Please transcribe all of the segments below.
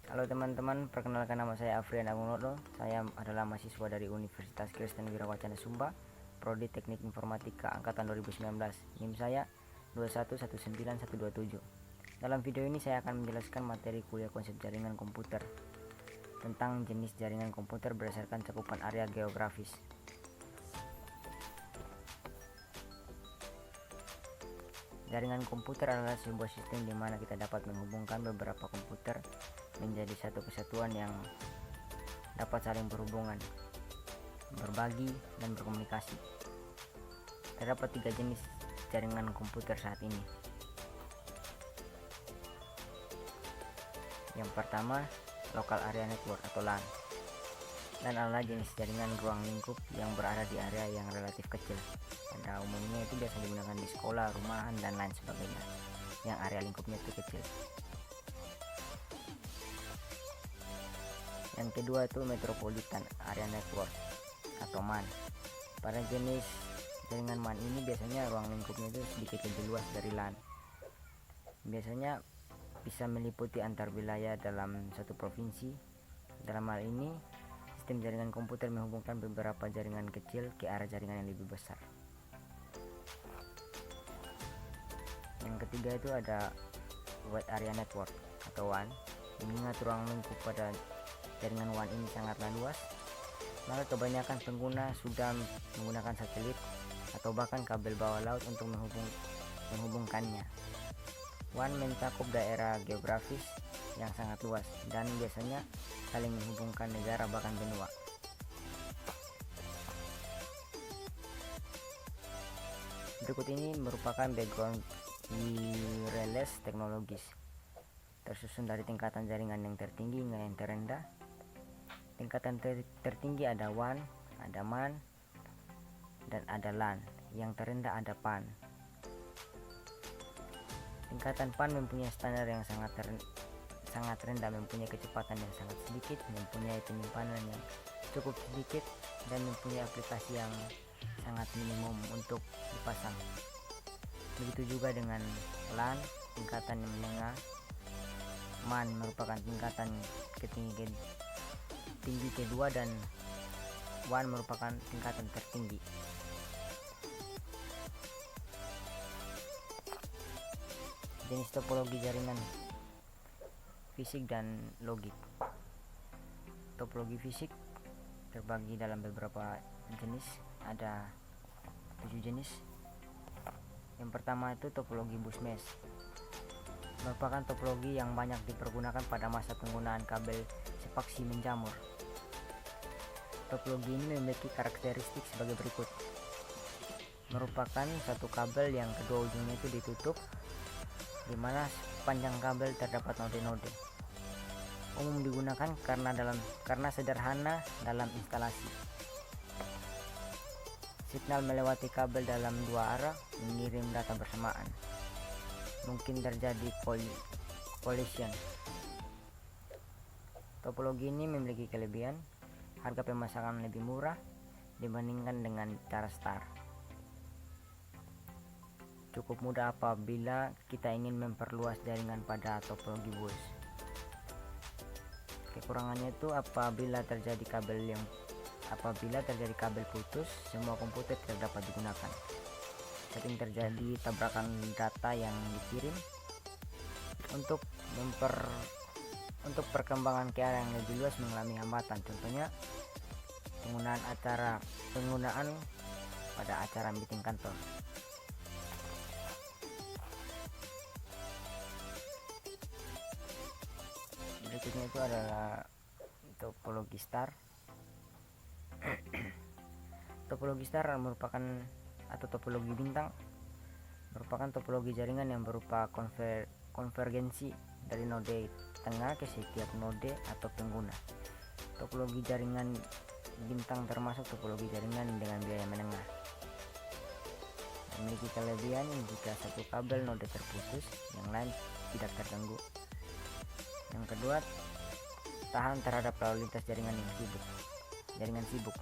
Halo teman-teman, perkenalkan nama saya Afrian Agung Noto. Saya adalah mahasiswa dari Universitas Kristen Wirawacana Sumba, Prodi Teknik Informatika angkatan 2019. NIM saya 2119127. Dalam video ini saya akan menjelaskan materi kuliah konsep jaringan komputer tentang jenis jaringan komputer berdasarkan cakupan area geografis. Jaringan komputer adalah sebuah sistem di mana kita dapat menghubungkan beberapa komputer menjadi satu kesatuan yang dapat saling berhubungan, berbagi, dan berkomunikasi. Terdapat 3 jenis jaringan komputer saat ini. Yang pertama, Local Area Network atau LAN. LAN adalah jenis jaringan ruang lingkup yang berada di area yang relatif kecil. Pada umumnya itu biasa digunakan di sekolah, rumahan, dan lain sebagainya yang area lingkupnya itu kecil. Yang kedua itu Metropolitan Area Network atau MAN. Pada jenis jaringan MAN ini biasanya ruang lingkupnya itu sedikit lebih luas dari LAN. Biasanya bisa meliputi antar wilayah dalam satu provinsi. Dalam hal ini, sistem jaringan komputer menghubungkan beberapa jaringan kecil ke arah jaringan yang lebih besar. Yang ketiga itu ada Wide Area Network atau WAN. Mengingat ruang lingkup pada jaringan WAN ini sangatlah luas, maka kebanyakan pengguna sudah menggunakan satelit atau bahkan kabel bawah laut untuk menghubungkannya. WAN mencakup daerah geografis yang sangat luas dan biasanya saling menghubungkan negara bahkan benua. Berikut ini merupakan background wireless teknologis, tersusun dari tingkatan jaringan yang tertinggi hingga yang terendah. Tingkatan tertinggi ada WAN, ada MAN, dan ada LAN. Yang terendah ada PAN. Tingkatan PAN mempunyai standar yang sangat rendah, mempunyai kecepatan yang sangat sedikit, mempunyai penyimpanan yang cukup sedikit, dan mempunyai aplikasi yang sangat minimum untuk dipasang. Begitu juga dengan LAN, tingkatan yang menengah. MAN merupakan tingkatan tinggi kedua dan WAN merupakan tingkatan tertinggi. Jenis topologi jaringan fisik dan logik. Topologi fisik terbagi dalam beberapa jenis, ada 7 jenis. Yang pertama itu topologi bus mesh, merupakan topologi yang banyak dipergunakan pada masa penggunaan kabel sepaksi menjamur. Topologi ini memiliki karakteristik sebagai berikut. Merupakan satu kabel yang kedua ujungnya itu ditutup, di mana sepanjang kabel terdapat node-node. Umum digunakan karena sederhana dalam instalasi. Signal melewati kabel dalam dua arah mengirim data bersamaan. Mungkin terjadi collision. Topologi ini memiliki kelebihan, harga pemasangan lebih murah dibandingkan dengan cara star. Cukup mudah apabila kita ingin memperluas jaringan pada topologi bus. Kekurangannya itu apabila terjadi kabel putus, semua komputer tidak dapat digunakan. Sering terjadi tabrakan data yang dikirim. Untuk perkembangan ke arah yang lebih luas mengalami hambatan, contohnya penggunaan pada acara meeting kantor. Berikutnya itu adalah topologi star. Topologi star merupakan topologi bintang, merupakan topologi jaringan yang berupa konvergensi dari node tengah ke setiap node atau pengguna. Topologi jaringan bintang termasuk topologi jaringan dengan biaya menengah. Memiliki kelebihan jika satu kabel node terputus, yang lain tidak terganggu. Yang kedua, tahan terhadap lalu lintas jaringan sibuk.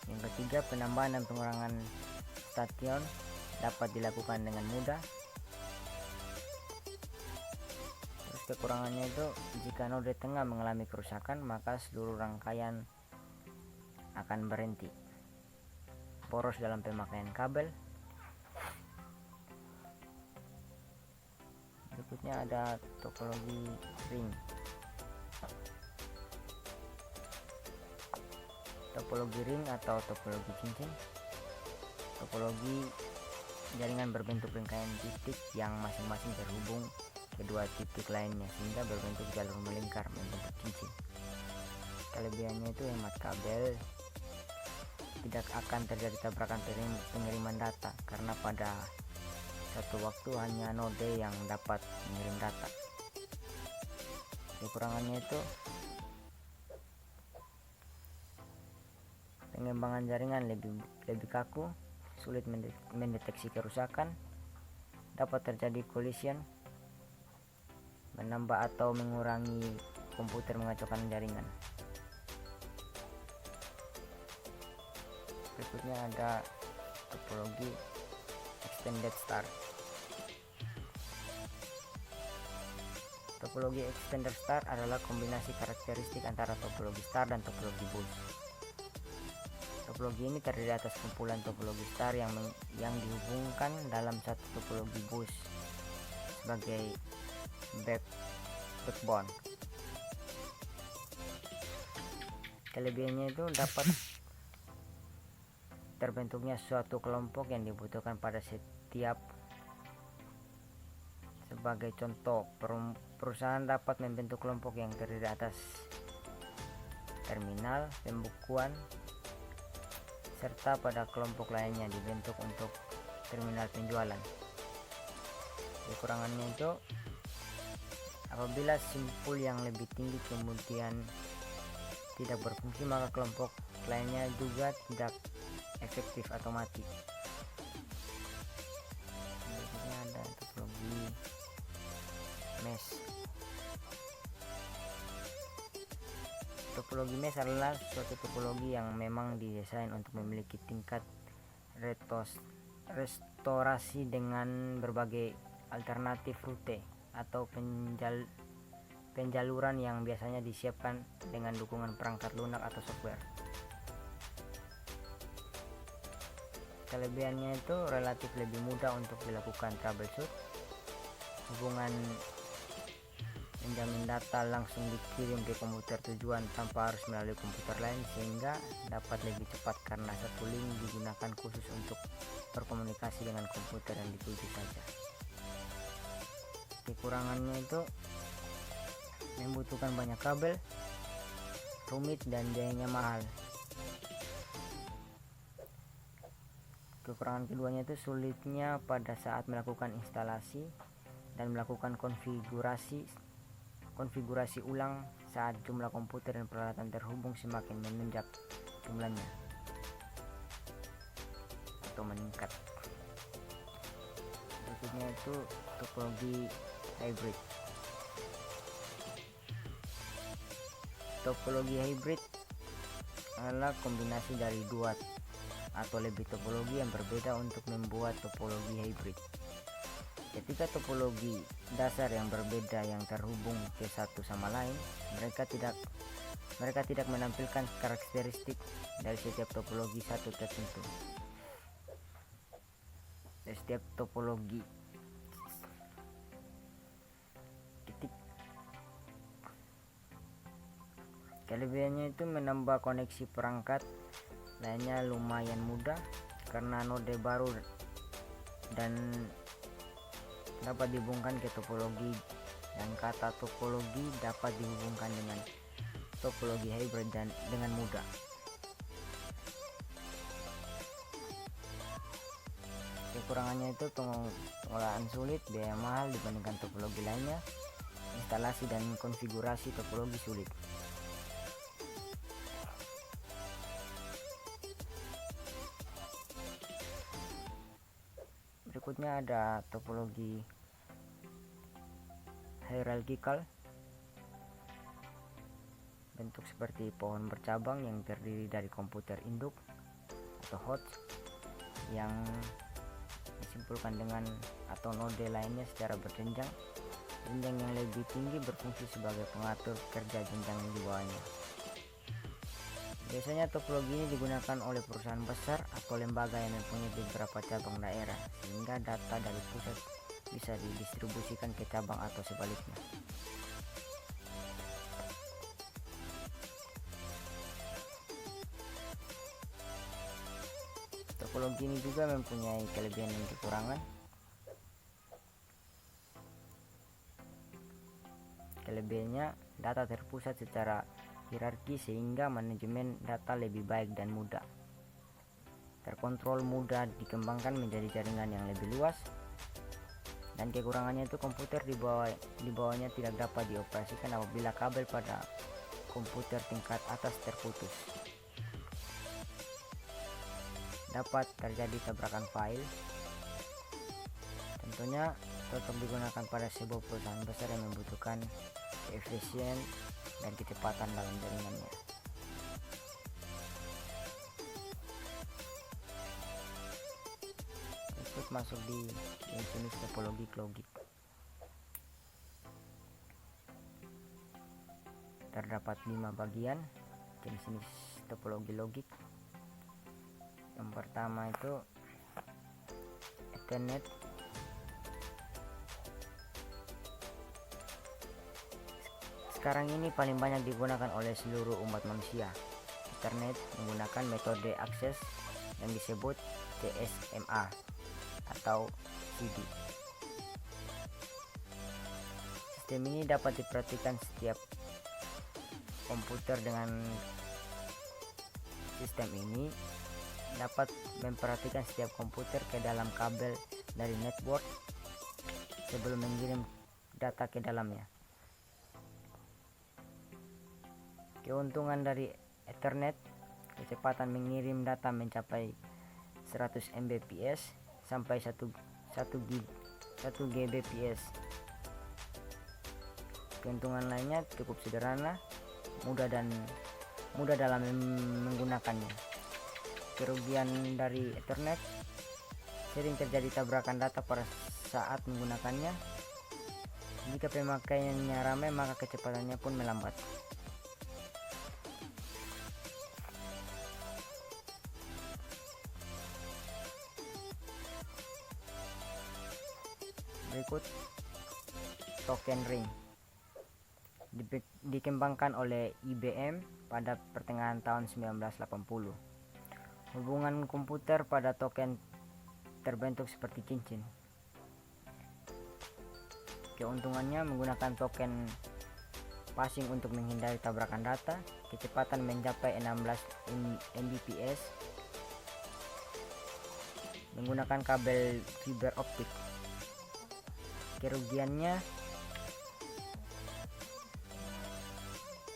Yang ketiga, penambahan dan pengurangan station dapat dilakukan dengan mudah. kekurangannya itu jika node tengah mengalami kerusakan, maka seluruh rangkaian akan berhenti. Boros dalam pemakaian kabel. Berikutnya ada topologi ring. Topologi ring atau topologi cincin. Topologi jaringan berbentuk rangkaian titik yang masing-masing terhubung kedua titik lainnya sehingga berbentuk jalur melingkar membentuk cincin. Kelebihannya itu hemat kabel, tidak akan terjadi tabrakan pengiriman data karena pada satu waktu hanya node yang dapat mengirim data. Kekurangannya itu pengembangan jaringan lebih kaku, sulit mendeteksi kerusakan, dapat terjadi collision, menambah atau mengurangi komputer mengacaukan jaringan. Berikutnya ada topologi extended star. Topologi extended star adalah kombinasi karakteristik antara topologi star dan topologi bus. Topologi ini terdiri atas kumpulan topologi star yang dihubungkan dalam satu topologi bus sebagai backbone. Kelebihannya itu dapat terbentuknya suatu kelompok yang dibutuhkan pada setiap. Sebagai contoh, perusahaan dapat membentuk kelompok yang terdiri atas terminal, pembukuan, serta pada kelompok lainnya dibentuk untuk terminal penjualan. Kekurangannya itu apabila simpul yang lebih tinggi kemudian tidak berfungsi, maka kelompok lainnya juga tidak efektif atau mati. Berikutnya ada topologi mesh. Topologi mesh adalah suatu topologi yang memang didesain untuk memiliki tingkat restorasi dengan berbagai alternatif rute atau penjaluran yang biasanya disiapkan dengan dukungan perangkat lunak atau software. Kelebihannya itu relatif lebih mudah untuk dilakukan troubleshoot. Hubungan menjamin data langsung dikirim ke komputer tujuan tanpa harus melalui komputer lain, sehingga dapat lebih cepat karena satu link digunakan khusus untuk berkomunikasi dengan komputer yang dituju saja. Kekurangannya itu membutuhkan banyak kabel, rumit dan biayanya mahal. Kekurangan keduanya itu sulitnya pada saat melakukan instalasi dan melakukan konfigurasi ulang saat jumlah komputer dan peralatan terhubung semakin menunjak jumlahnya atau meningkat. Berikutnya itu topologi hybrid. Topologi hybrid adalah kombinasi dari dua atau lebih topologi yang berbeda untuk membuat topologi hybrid. Ketika topologi dasar yang berbeda yang terhubung ke satu sama lain, mereka tidak menampilkan karakteristik dari setiap topologi satu tertentu. Setiap topologi kelebihannya itu menambah koneksi perangkat lainnya lumayan mudah karena node baru dan dapat dihubungkan ke topologi, dan kata topologi dapat dihubungkan dengan topologi hybrid dan dengan mudah. Kekurangannya itu pengolahan sulit, biaya mahal dibandingkan topologi lainnya, instalasi dan konfigurasi topologi sulit. Berikutnya ada topologi hierarchical, bentuk seperti pohon bercabang yang terdiri dari komputer induk atau host yang disimpulkan dengan atau node lainnya secara berjenjang. Jenjang yang lebih tinggi berfungsi sebagai pengatur kerja jenjang di bawahnya. Biasanya topologi ini digunakan oleh perusahaan besar atau lembaga yang mempunyai beberapa cabang daerah, sehingga data dari pusat bisa didistribusikan ke cabang atau sebaliknya. Topologi ini juga mempunyai kelebihan dan kekurangan. Kelebihannya, data terpusat secara hierarki sehingga manajemen data lebih baik dan mudah. Terkontrol, mudah dikembangkan menjadi jaringan yang lebih luas. Dan kekurangannya itu komputer di bawahnya tidak dapat dioperasikan apabila kabel pada komputer tingkat atas terputus. Dapat terjadi tabrakan file. Tentunya tetap digunakan pada sebuah perusahaan besar yang membutuhkan efisien dan kecepatan dalam jaringannya. Ikut masuk di jenis topologi logik. Terdapat 5 bagian jenis topologi logik. Yang pertama itu Ethernet. Sekarang ini paling banyak digunakan oleh seluruh umat manusia. Ethernet menggunakan metode akses yang disebut CSMA atau CD. Sistem ini dapat diperhatikan setiap komputer. Dengan sistem ini dapat memperhatikan setiap komputer ke dalam kabel dari network sebelum mengirim data ke dalamnya. Keuntungan dari Ethernet, kecepatan mengirim data mencapai 100 Mbps sampai 1 Gbps. Keuntungan lainnya cukup sederhana, mudah dalam menggunakannya. Kerugian dari Ethernet, sering terjadi tabrakan data pada saat menggunakannya. Jika pemakaiannya ramai, maka kecepatannya pun melambat. Berikut token ring. Dikembangkan oleh IBM pada pertengahan tahun 1980. Hubungan komputer pada token terbentuk seperti cincin. Keuntungannya, menggunakan token passing untuk menghindari tabrakan data, kecepatan mencapai 16 Mbps, menggunakan kabel fiber optik. Kerugiannya,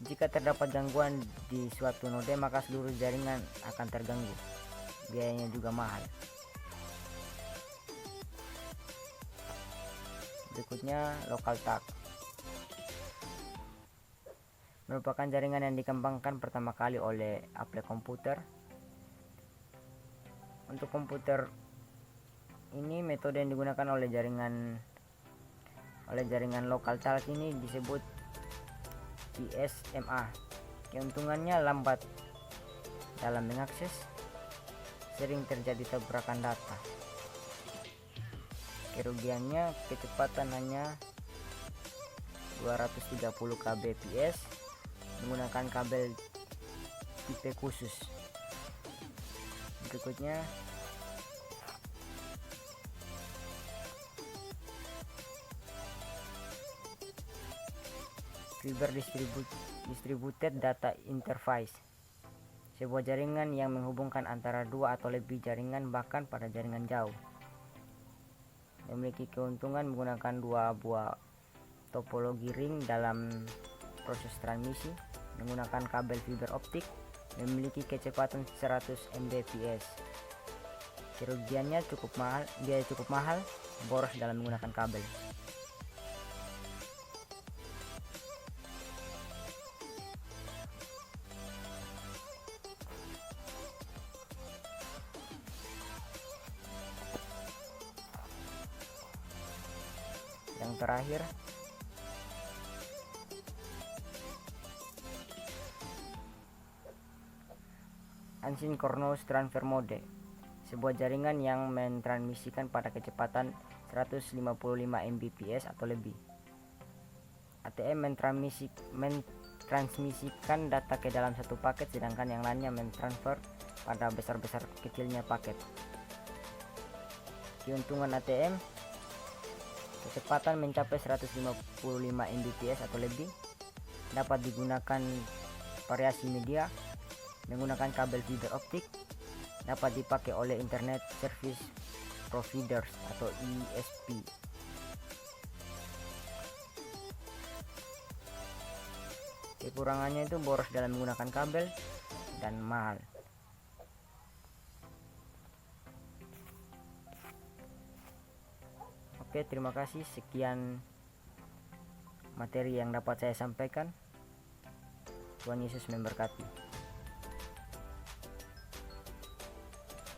jika terdapat gangguan di suatu node maka seluruh jaringan akan terganggu. Biayanya juga mahal. Berikutnya local TAG. Merupakan jaringan yang dikembangkan pertama kali oleh Apple Computer. Untuk komputer ini, metode yang digunakan oleh jaringan local TAG ini disebut CSMA. Keuntungannya, lambat dalam mengakses, sering terjadi tabrakan data. Kerugiannya, kecepatan hanya 230 Kbps, menggunakan kabel tipe khusus. Berikutnya Fiber Distributed Data Interface, sebuah jaringan yang menghubungkan antara dua atau lebih jaringan bahkan pada jaringan jauh. Memiliki keuntungan menggunakan dua buah topologi ring dalam proses transmisi, menggunakan kabel fiber optik, memiliki kecepatan 100 Mbps. Kerugiannya biaya cukup mahal, boros dalam menggunakan kabel. Yang terakhir, Asynchronous Transfer Mode, sebuah jaringan yang mentransmisikan pada kecepatan 155 Mbps atau lebih. ATM mentransmisikan data ke dalam satu paket, sedangkan yang lainnya mentransfer pada besar-besar kecilnya paket. Keuntungan ATM: kecepatan mencapai 155 Mbps atau lebih, dapat digunakan variasi media menggunakan kabel fiber optik, dapat dipakai oleh Internet Service Providers atau ISP. Kekurangannya itu boros dalam menggunakan kabel dan mahal. Oke, terima kasih. Sekian materi yang dapat saya sampaikan. Tuhan Yesus memberkati.